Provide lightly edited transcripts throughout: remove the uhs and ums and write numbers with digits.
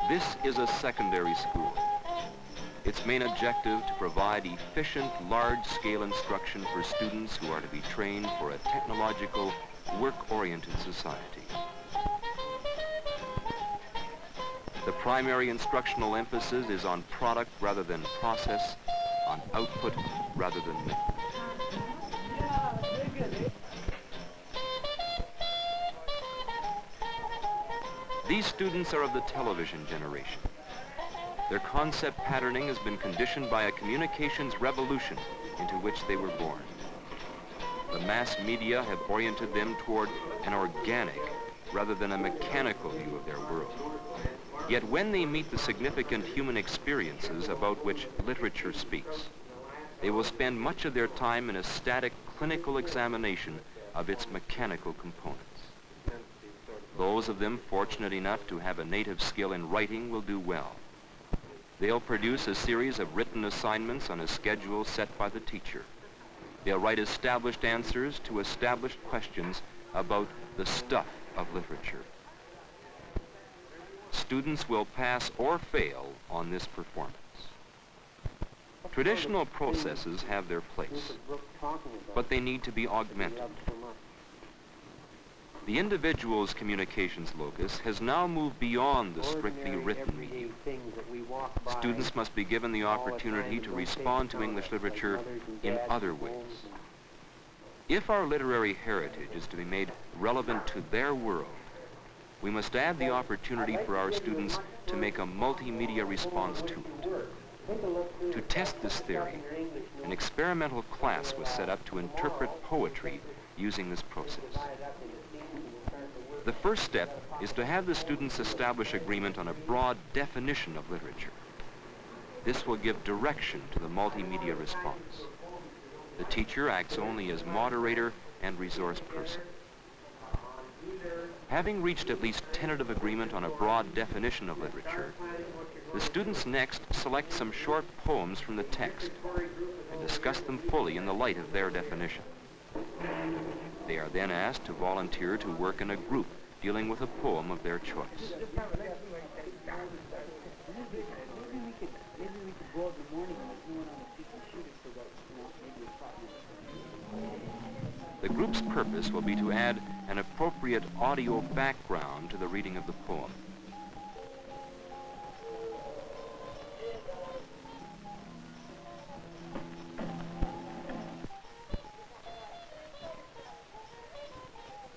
This is a secondary school. Its main objective to provide efficient, large-scale instruction for students who are to be trained for a technological, work-oriented society. The primary instructional emphasis is on product rather than process, on output rather than method. These students are of the television generation. Their concept patterning has been conditioned by a communications revolution into which they were born. The mass media have oriented them toward an organic rather than a mechanical view of their world. Yet when they meet the significant human experiences about which literature speaks, they will spend much of their time in a static clinical examination of its mechanical components. Those of them fortunate enough to have a native skill in writing will do well. They'll produce a series of written assignments on a schedule set by the teacher. They'll write established answers to established questions about the stuff of literature. Students will pass or fail on this performance. Traditional processes have their place, but they need to be augmented. The individual's communications locus has now moved beyond the strictly written medium. Students must be given the opportunity to respond to English literature in other ways. If our literary heritage is to be made relevant to their world, we must add the opportunity for our students to make a multimedia response to it. To test this theory, an experimental class was set up to interpret poetry using this process. The first step is to have the students establish agreement on a broad definition of literature. This will give direction to the multimedia response. The teacher acts only as moderator and resource person. Having reached at least tentative agreement on a broad definition of literature, the students next select some short poems from the text and discuss them fully in the light of their definition. They are then asked to volunteer to work in a group dealing with a poem of their choice. The group's purpose will be to add an appropriate audio background to the reading of the poem.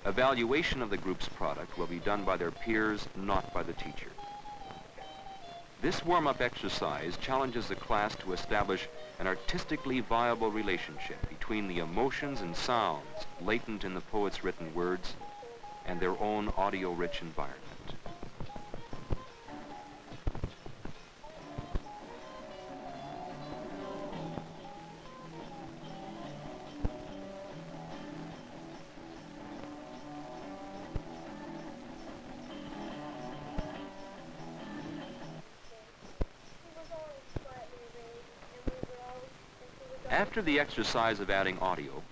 Evaluation of the group's product will be done by their peers, not by the teacher. This warm-up exercise challenges the class to establish an artistically viable relationship between the emotions and sounds latent in the poet's written words and their own audio-rich environment. After the exercise of adding audio,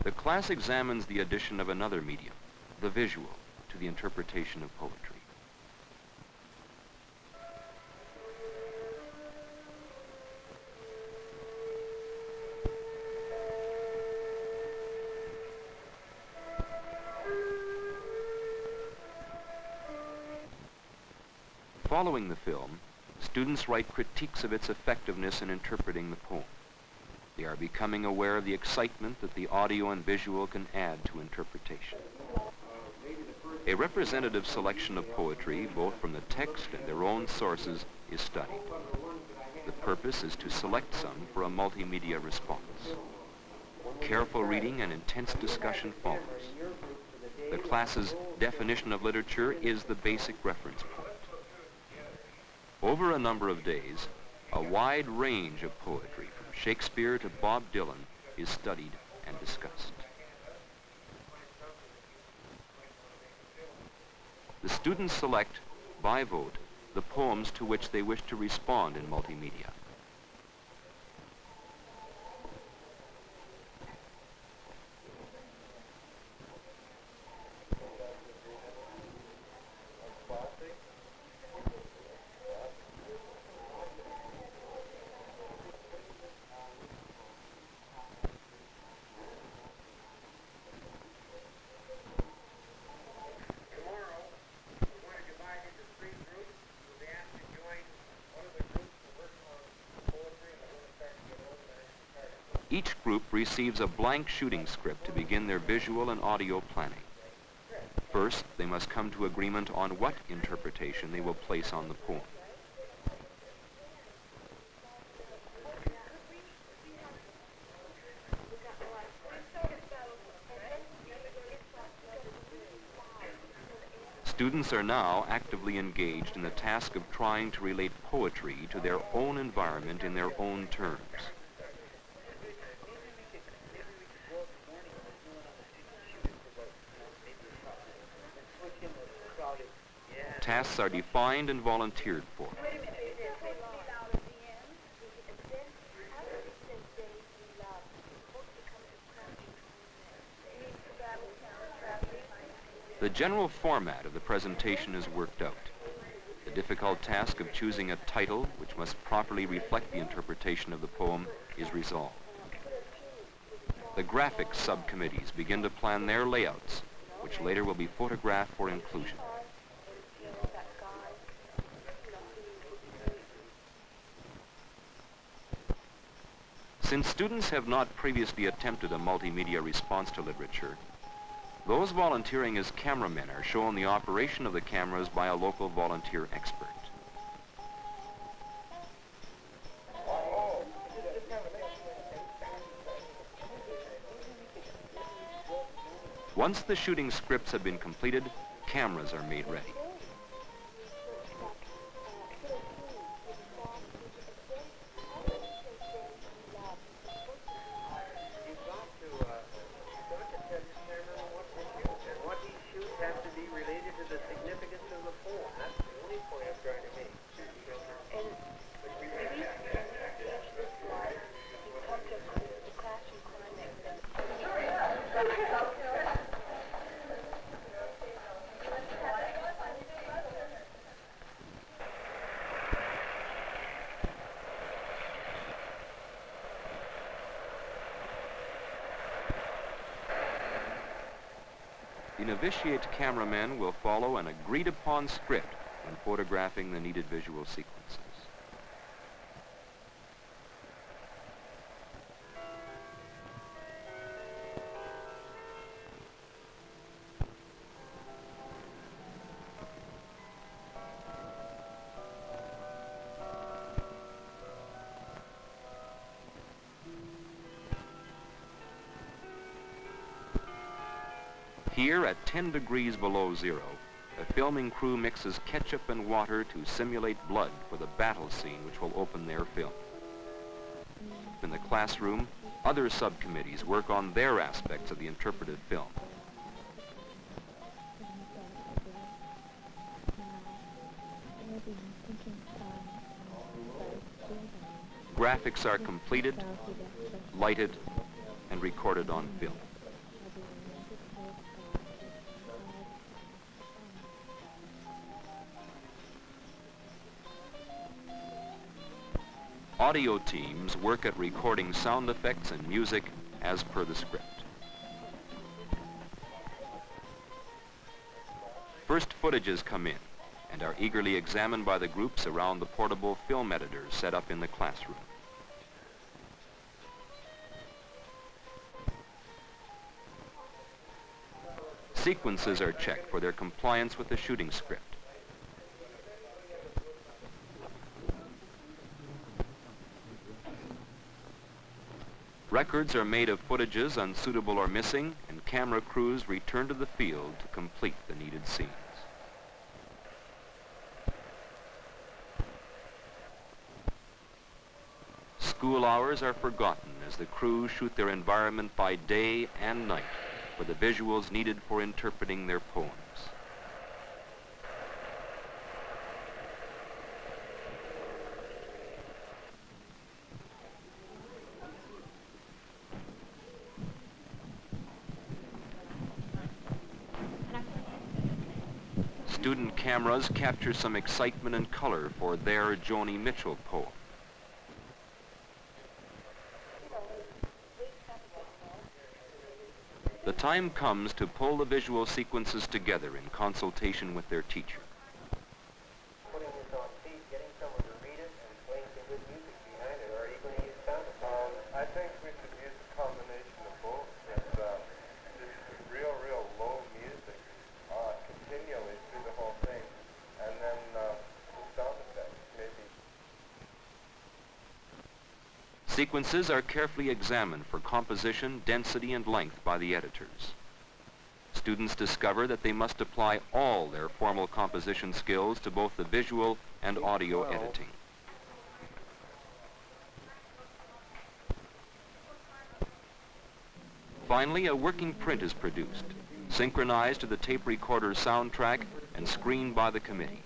the class examines the addition of another medium, the visual, to the interpretation of poetry. Following the film, students write critiques of its effectiveness in interpreting the poem. They are becoming aware of the excitement that the audio and visual can add to interpretation. A representative selection of poetry, both from the text and their own sources, is studied. The purpose is to select some for a multimedia response. Careful reading and intense discussion follows. The class's definition of literature is the basic reference point. Over a number of days, a wide range of poetry, from Shakespeare to Bob Dylan, is studied and discussed. The students select, by vote, the poems to which they wish to respond in multimedia. Each group receives a blank shooting script to begin their visual and audio planning. First, they must come to agreement on what interpretation they will place on the poem. Students are now actively engaged in the task of trying to relate poetry to their own environment in their own terms. Tasks are defined and volunteered for. The general format of the presentation is worked out. The difficult task of choosing a title, which must properly reflect the interpretation of the poem, is resolved. The graphics subcommittees begin to plan their layouts, which later will be photographed for inclusion. Since students have not previously attempted a multimedia response to literature, those volunteering as cameramen are shown the operation of the cameras by a local volunteer expert. Once the shooting scripts have been completed, cameras are made ready. The novitiate cameramen will follow an agreed-upon script when photographing the needed visual sequences. Here, at 10 degrees below zero, the filming crew mixes ketchup and water to simulate blood for the battle scene which will open their film. In the classroom, other subcommittees work on their aspects of the interpreted film. Graphics are completed, lighted, and recorded on film. Audio teams work at recording sound effects and music as per the script. First footages come in and are eagerly examined by the groups around the portable film editors set up in the classroom. Sequences are checked for their compliance with the shooting script. Records are made of footages unsuitable or missing, and camera crews return to the field to complete the needed scenes. School hours are forgotten as the crews shoot their environment by day and night for the visuals needed for interpreting their poems. Student cameras capture some excitement and color for their Joni Mitchell poem. The time comes to pull the visual sequences together in consultation with their teacher. Putting this on feet, getting someone to read it and playing some good music behind it, or are you going to use sound effects? I think we should use Sequences are carefully examined for composition, density, and length by the editors. Students discover that they must apply all their formal composition skills to both the visual and audio editing. Finally, a working print is produced, synchronized to the tape recorder soundtrack and screened by the committee.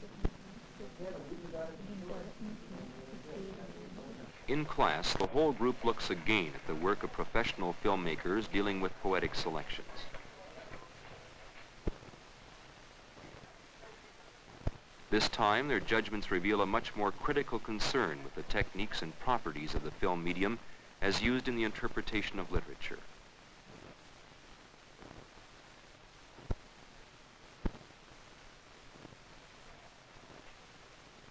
In class, the whole group looks again at the work of professional filmmakers dealing with poetic selections. This time, their judgments reveal a much more critical concern with the techniques and properties of the film medium as used in the interpretation of literature.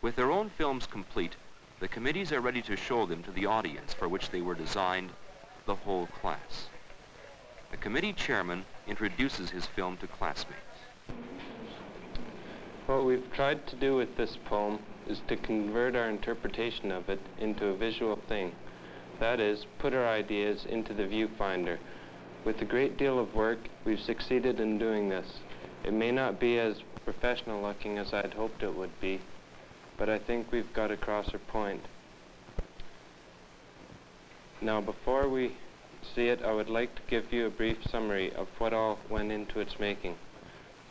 With their own films complete, the committees are ready to show them to the audience for which they were designed, the whole class. The committee chairman introduces his film to classmates. What we've tried to do with this poem is to convert our interpretation of it into a visual thing. That is, put our ideas into the viewfinder. With a great deal of work, we've succeeded in doing this. It may not be as professional looking as I'd hoped it would be, but I think we've got across our point. Now, before we see it, I would like to give you a brief summary of what all went into its making.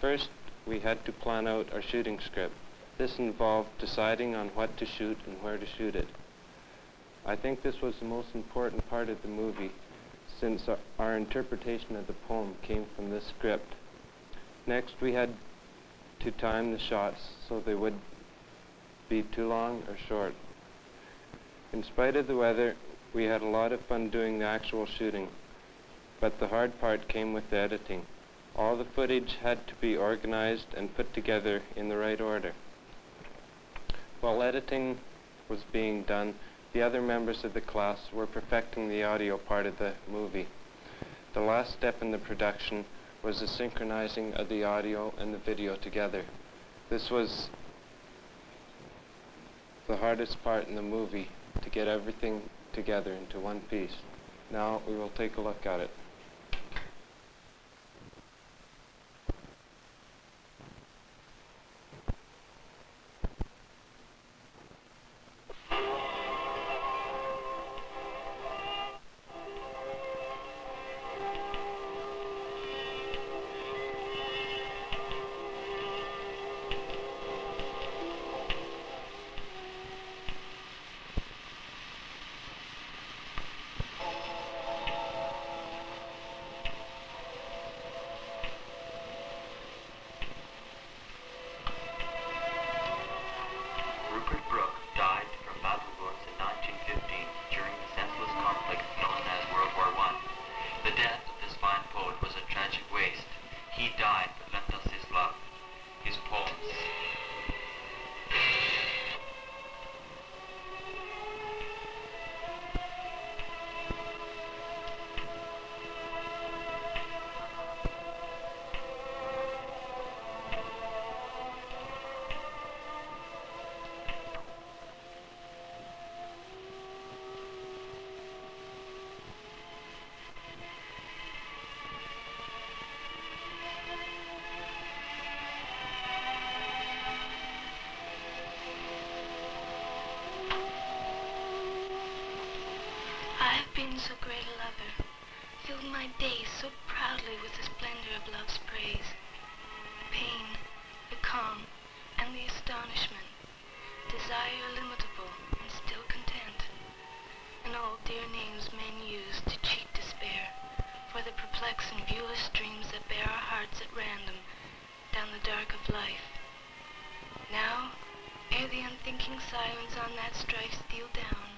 First, we had to plan out our shooting script. This involved deciding on what to shoot and where to shoot it. I think this was the most important part of the movie, since our interpretation of the poem came from this script. Next, we had to time the shots so they would be too long or short. In spite of the weather, we had a lot of fun doing the actual shooting, but the hard part came with the editing. All the footage had to be organized and put together in the right order. While editing was being done, the other members of the class were perfecting the audio part of the movie. The last step in the production was the synchronizing of the audio and the video together. This was the hardest part in the movie, to get everything together into one piece. Now we will take a look at it. Rupert Brooke died from battle wounds in 1915 during the senseless conflict known as World War I. The death of this fine poet was a tragic waste. He died but left us his love, his poems. So great a lover, filled my days so proudly with the splendor of love's praise. The pain, the calm, and the astonishment, desire illimitable and still content, and all dear names men use to cheat despair, for the perplexing viewless streams that bear our hearts at random down the dark of life. Now, ere the unthinking silence on that strife steal down,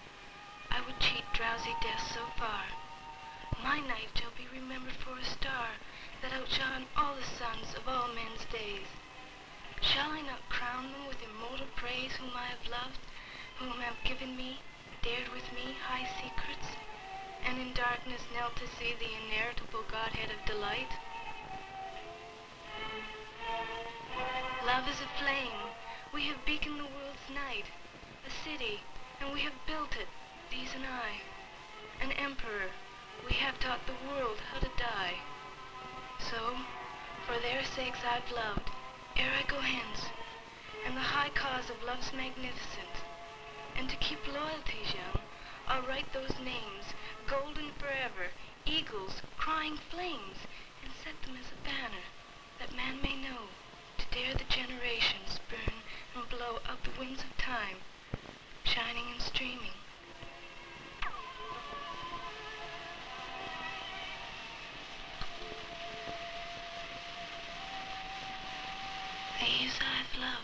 I would cheat drowsy death so far. My night shall be remembered for a star that outshone all the suns of all men's days. Shall I not crown them with immortal praise whom I have loved, whom have given me, dared with me high secrets, and in darkness knelt to see the ineritable Godhead of delight? Love is a flame. We have beaconed the world's night, a city, and we have built it, these and I. Emperor, we have taught the world how to die. So, for their sakes I've loved, ere I go hence, and the high cause of love's magnificence. And to keep loyalties young, I'll write those names, golden forever, eagles, crying flames, and set them as a banner, that man may know, to dare the generations burn and blow out the winds of time, shining and streaming. These I've loved.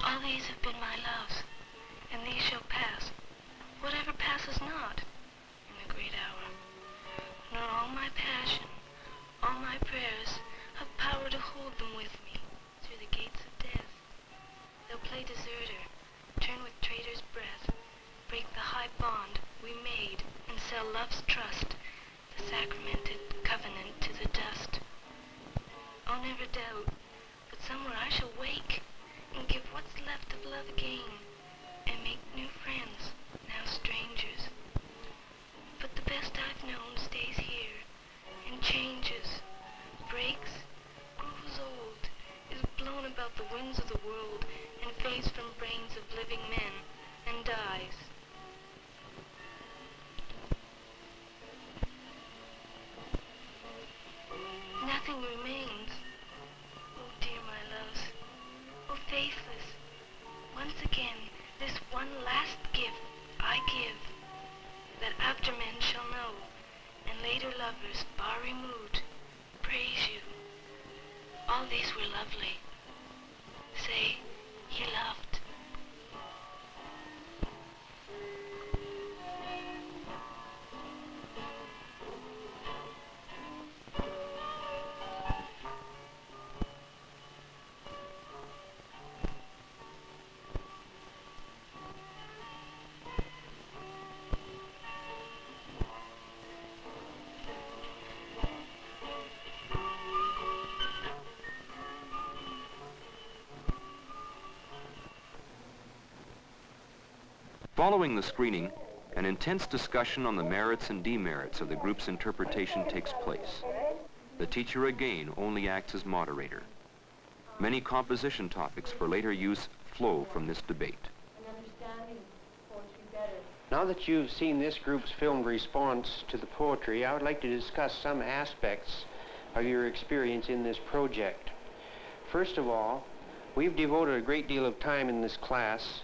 All these have been my loves, and these shall pass, whatever passes not, in the great hour. Nor all my passion, all my prayers, have power to hold them with me through the gates of death. They'll play deserter, turn with traitor's breath, break the high bond we made, and sell love's trust, the sacramented covenant to the dust. I'll never doubt, but somewhere I shall wake, and give what's left of love again, and make new friends, now strangers. But the best I've known stays here, and changes, breaks, grows old, is blown about the winds of the world, and fades from brains of living men, and dies. Nothing remains. Oh dear, my loves. Oh, faithless, once again, this one last gift I give, that after men shall know, and later lovers, far removed, praise you. All these were lovely. Say, he loved. Following the screening, an intense discussion on the merits and demerits of the group's interpretation takes place. The teacher again only acts as moderator. Many composition topics for later use flow from this debate. Now that you've seen this group's filmed response to the poetry, I would like to discuss some aspects of your experience in this project. First of all, we've devoted a great deal of time in this class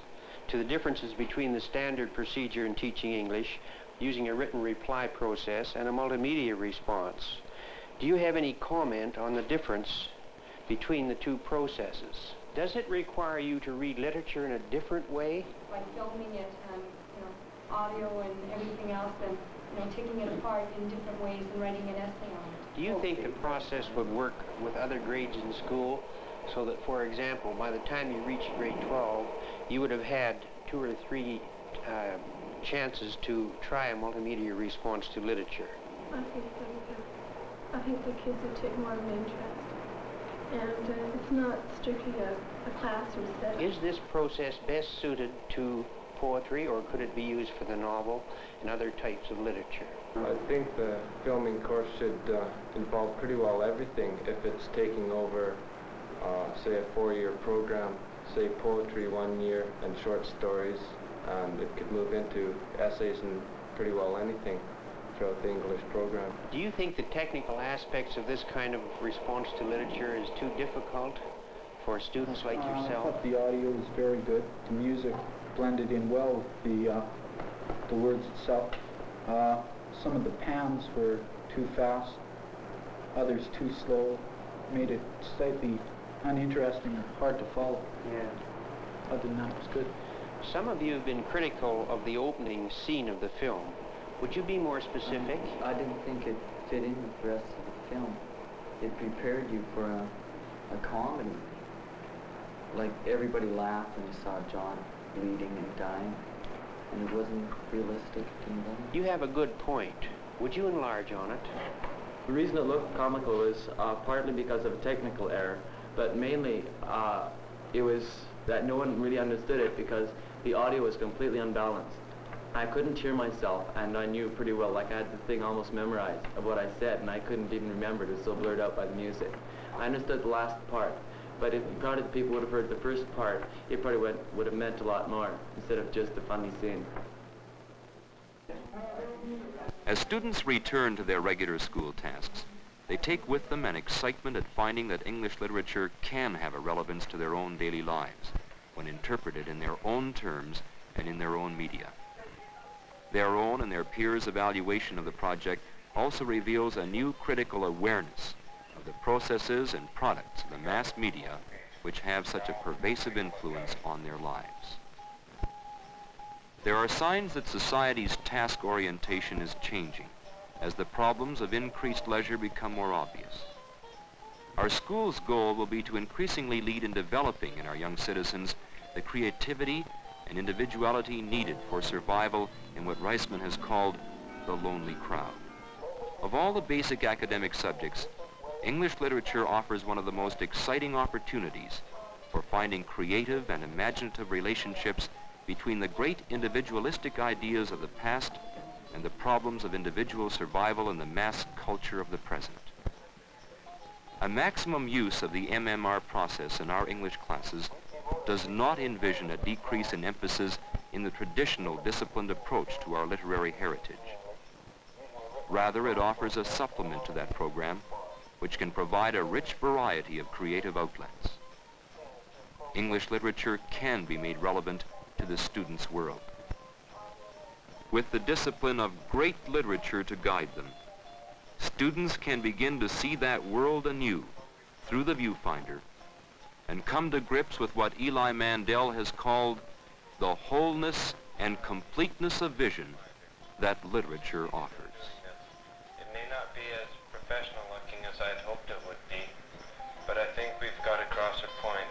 to the differences between the standard procedure in teaching English, using a written reply process, and a multimedia response. Do you have any comment on the difference between the two processes? Does it require you to read literature in a different way? By filming it and audio and everything else, and taking it apart in different ways and writing an essay on it. Do you think the process would work with other grades in school, so that, for example, by the time you reach grade 12, you would have had 2 or 3 chances to try a multimedia response to literature? I think so, because I think the kids would take more of an interest. And it's not strictly a classroom setting. Is this process best suited to poetry, or could it be used for the novel and other types of literature? I think the filming course should involve pretty well everything. If it's taking over, say, a 4-year program, say poetry 1 year and short stories, and it could move into essays and pretty well anything throughout the English program. Do you think the technical aspects of this kind of response to literature is too difficult for students like yourself? I thought the audio was very good. The music blended in well with the words itself. Some of the pans were too fast, others too slow, made it slightly uninteresting or hard to follow. Yeah. Other than that, it was good. Some of you have been critical of the opening scene of the film. Would you be more specific? I didn't think it fit in with the rest of the film. It prepared you for a comedy. Like, everybody laughed when they saw John bleeding and dying, and it wasn't realistic to them. You have a good point. Would you enlarge on it? The reason it looked comical was partly because of a technical error, but mainly it was that no one really understood it because the audio was completely unbalanced. I couldn't hear myself, and I knew pretty well, like I had the thing almost memorized of what I said, and I couldn't even remember it. It was so blurred out by the music. I understood the last part, but if probably the people would have heard the first part, it probably would have meant a lot more, instead of just a funny scene. As students return to their regular school tasks, they take with them an excitement at finding that English literature can have a relevance to their own daily lives when interpreted in their own terms and in their own media. Their own and their peers' evaluation of the project also reveals a new critical awareness of the processes and products of the mass media which have such a pervasive influence on their lives. There are signs that society's task orientation is changing as the problems of increased leisure become more obvious. Our school's goal will be to increasingly lead in developing in our young citizens the creativity and individuality needed for survival in what Reisman has called the lonely crowd. Of all the basic academic subjects, English literature offers one of the most exciting opportunities for finding creative and imaginative relationships between the great individualistic ideas of the past and the problems of individual survival in the mass culture of the present. A maximum use of the MMR process in our English classes does not envision a decrease in emphasis in the traditional disciplined approach to our literary heritage. Rather, it offers a supplement to that program which can provide a rich variety of creative outlets. English literature can be made relevant to the student's world. With the discipline of great literature to guide them, students can begin to see that world anew through the viewfinder and come to grips with what Eli Mandel has called the wholeness and completeness of vision that literature offers. It may not be as professional looking as I'd hoped it would be, but I think we've got across a point